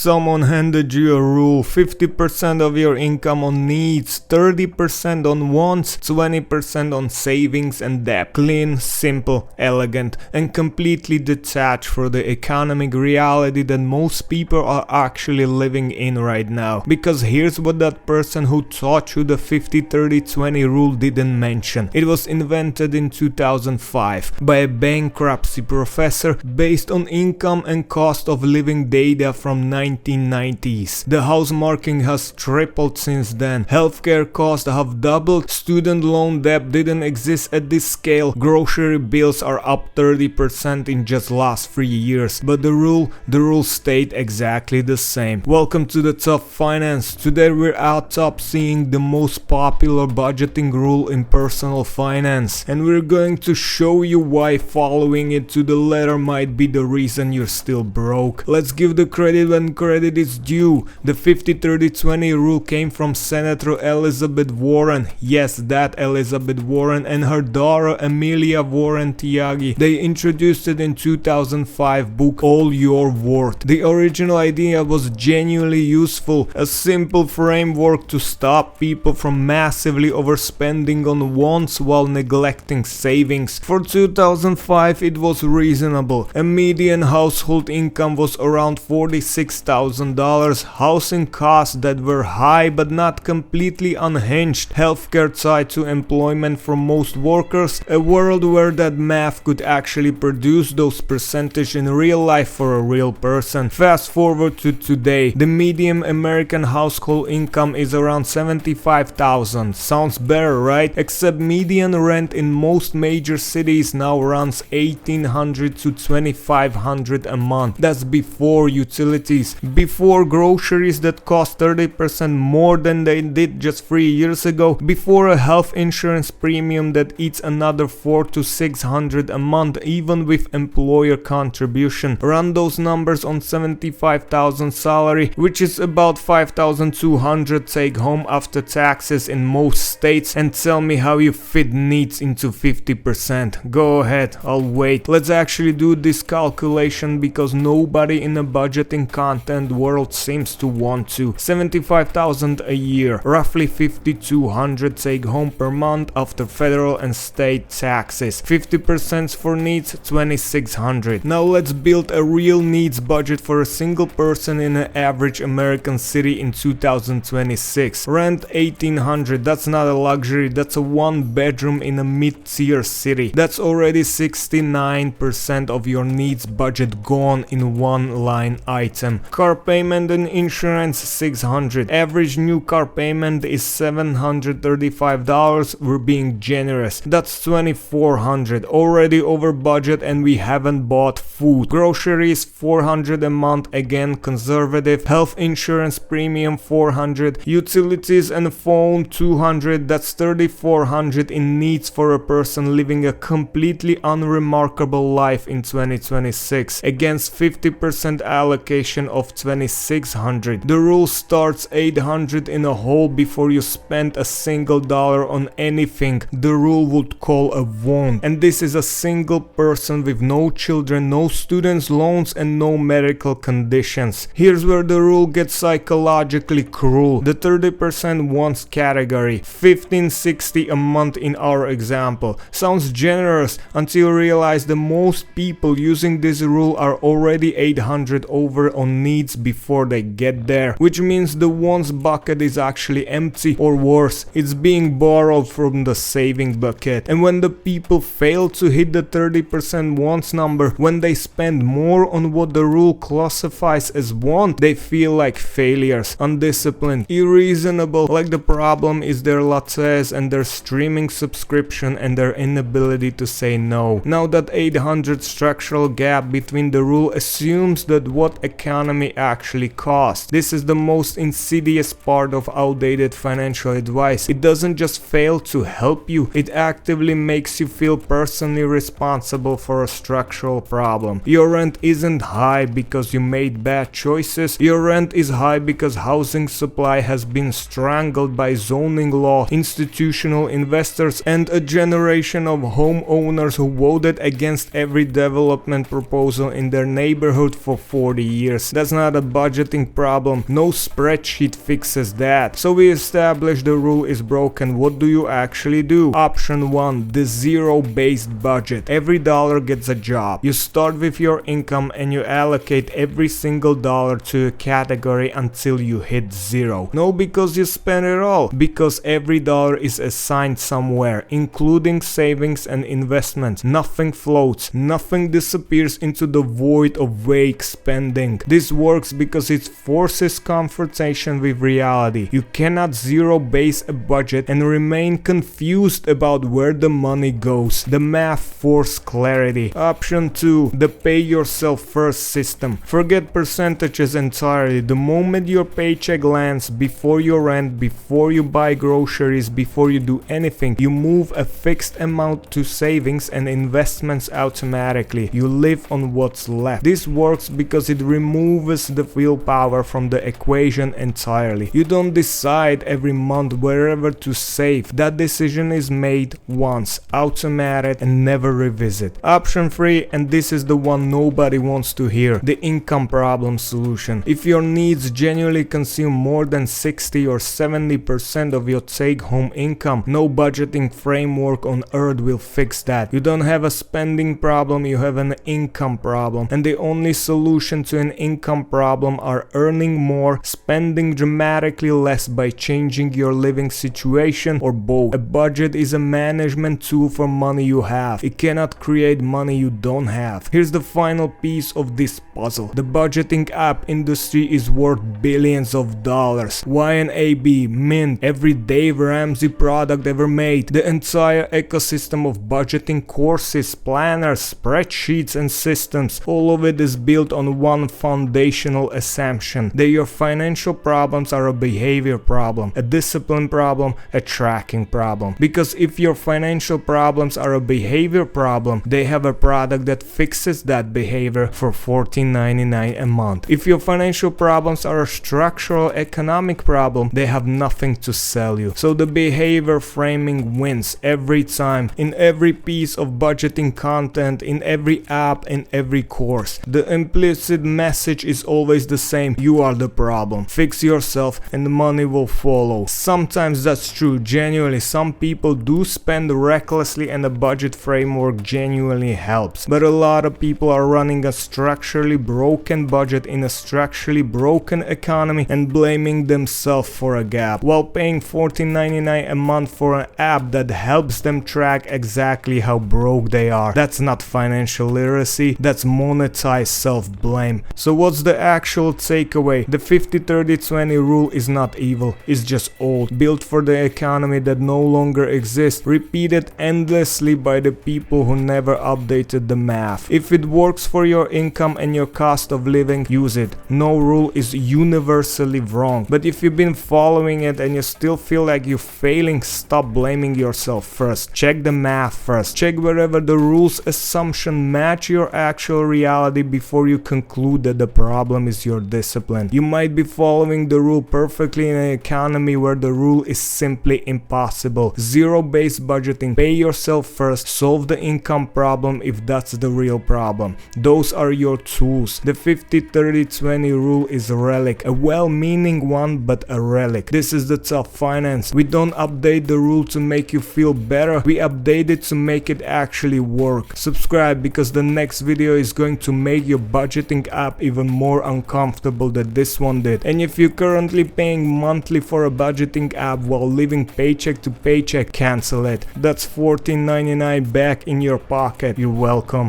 someone handed you a rule: 50% of your income on needs, 30% on wants, 20% on savings and debt. Clean, simple, elegant, and completely detached from the economic reality that most people are actually living in right now. Because here's what that person who taught you the 50-30-20 rule didn't mention. It was invented in 2005 by a bankruptcy professor based on income and cost of living data from 1990s. The house market has tripled since then. Healthcare costs have doubled. Student loan debt didn't exist at this scale. Grocery bills are up 30% in just last 3 years. But the rule stayed exactly the same. Welcome to the Top Finance. Today we're out top seeing the most popular budgeting rule in personal finance, and we're going to show you why following it to the letter might be the reason you're still broke. Let's give the credit when credit is due. The 50-30-20 rule came from Senator Elizabeth Warren. Yes, that Elizabeth Warren and her daughter Amelia Warren Tyagi. They introduced it in 2005 book All Your Worth. The original idea was genuinely useful, a simple framework to stop people from massively overspending on wants while neglecting savings. For 2005 it was reasonable. A median household income was around $46,000. Housing costs that were high but not completely unhinged. Healthcare tied to employment for most workers. A world where that math could actually produce those percentages in real life for a real person. Fast forward to today. The median American household income is around $75,000. Sounds better, right? Except median rent in most major cities now runs $1,800 to $2,500 a month. That's before utilities, before groceries that cost 30% more than they did just 3 years ago, before a health insurance premium that eats another $400 to $600 a month even with employer contribution. Run those numbers on $75,000 salary, which is about $5,200 take home after taxes in most states, and tell me how you fit needs into 50%. Go ahead, I'll wait. Let's actually do this calculation because nobody in the budgeting content world seems to want to. $75,000 a year, roughly $5,200 take home per month after federal and state taxes. 50% for needs, $2,600. Now let's build a real needs budget for a single person in an average American city in 2026. Rent $1,800. That's not a luxury, that's a one bedroom in a mid-tier city. That's already 69% of your needs budget gone in one line item. Car payment and insurance $600. Average new car payment is $735. We're being generous. That's $2,400. Already over budget and we haven't bought food. Groceries $400 a month, again conservative. Health insurance premium $400. Utilities and phone $200. That's $3,400 in needs for a person living a completely unremarkable life in 2026 against 50% allocation of $2,600. The rule starts $800 in a hole before you spend a single dollar on anything the rule would call a want, and this is a single person with no children, no students loans and no medical conditions. Here's where the rule gets psychologically cruel. The 30% wants category, $1,560 a month in our example, sounds generous until you realize that most people using this rule are already $800 over on needs before they get there, which means the wants bucket is actually empty, or worse, it's being borrowed from the saving bucket. And when the people fail to hit the 30% wants number, when they spend more on what the rule classifies as want, they feel like failures, undisciplined, irreasonable, like the problem is their lattes and their streaming subscription and their inability to say no. Now that $800 structural gap between the rule assumes that what economy actually costs. This is the most insidious part of outdated financial advice. It doesn't just fail to help you, it actively makes you feel personally responsible for a structural problem. Your rent isn't high because you made bad choices. Your rent is high because housing supply has been strangled by zoning law, institutional investors, and a generation of homeowners who voted against every development proposal in their neighborhood for 40 years. That's That's not a budgeting problem. No spreadsheet fixes that. So we established the rule is broken. What do you actually do? Option 1, the zero-based budget. Every dollar gets a job. You start with your income and you allocate every single dollar to a category until you hit zero. No, because you spend it all. Because every dollar is assigned somewhere, including savings and investments. Nothing floats. Nothing disappears into the void of vague spending. This works because it forces confrontation with reality. You cannot zero-base a budget and remain confused about where the money goes. The math forces clarity. Option 2, the pay yourself first system. Forget percentages entirely. The moment your paycheck lands, before you rent, before you buy groceries, before you do anything, you move a fixed amount to savings and investments automatically. You live on what's left. This works because it removes the willpower from the equation entirely. You don't decide every month wherever to save. That decision is made once, automated, and never revisit. Option 3, and this is the one nobody wants to hear, the income problem solution. If your needs genuinely consume more than 60 or 70% of your take-home income, no budgeting framework on earth will fix that. You don't have a spending problem, you have an income problem. And the only solution to an income problem are earning more, spending dramatically less by changing your living situation, or both. A budget is a management tool for money you have. It cannot create money you don't have. Here's the final piece of this puzzle. The budgeting app industry is worth billions of dollars. YNAB, Mint, every Dave Ramsey product ever made. The entire ecosystem of budgeting courses, planners, spreadsheets and systems. All of it is built on one foundational assumption, that your financial problems are a behavior problem, a discipline problem, a tracking problem. Because if your financial problems are a behavior problem, they have a product that fixes that behavior for $14.99 a month. If your financial problems are a structural economic problem, they have nothing to sell you. So the behavior framing wins every time, in every piece of budgeting content, in every app, in every course. The implicit message is always the same: you are the problem. Fix yourself and the money will follow. Sometimes that's true. Genuinely, some people do spend recklessly and a budget framework genuinely helps. But a lot of people are running a structurally broken budget in a structurally broken economy and blaming themselves for a gap, while paying $14.99 a month for an app that helps them track exactly how broke they are. That's not financial literacy, that's monetized self-blame. So what's the actual takeaway? The 50-30-20 rule is not evil, it's just old, built for the economy that no longer exists, repeated endlessly by the people who never updated the math. If it works for your income and your cost of living, use it. No rule is universally wrong. But if you've been following it and you still feel like you're failing, stop blaming yourself first. Check the math first. Check wherever the rule's assumption match your actual reality before you conclude that the problem is your discipline. You might be following the rule perfectly in an economy where the rule is simply impossible. Zero-based budgeting. Pay yourself first. Solve the income problem if that's the real problem. Those are your tools. The 50-30-20 rule is a relic. A well-meaning one, but a relic. This is the tough finance. We don't update the rule to make you feel better. We update it to make it actually work. Subscribe, because the next video is going to make your budgeting app even more uncomfortable than this one did. And if you're currently paying monthly for a budgeting app while living paycheck to paycheck, cancel it. That's $14.99 back in your pocket. You're welcome.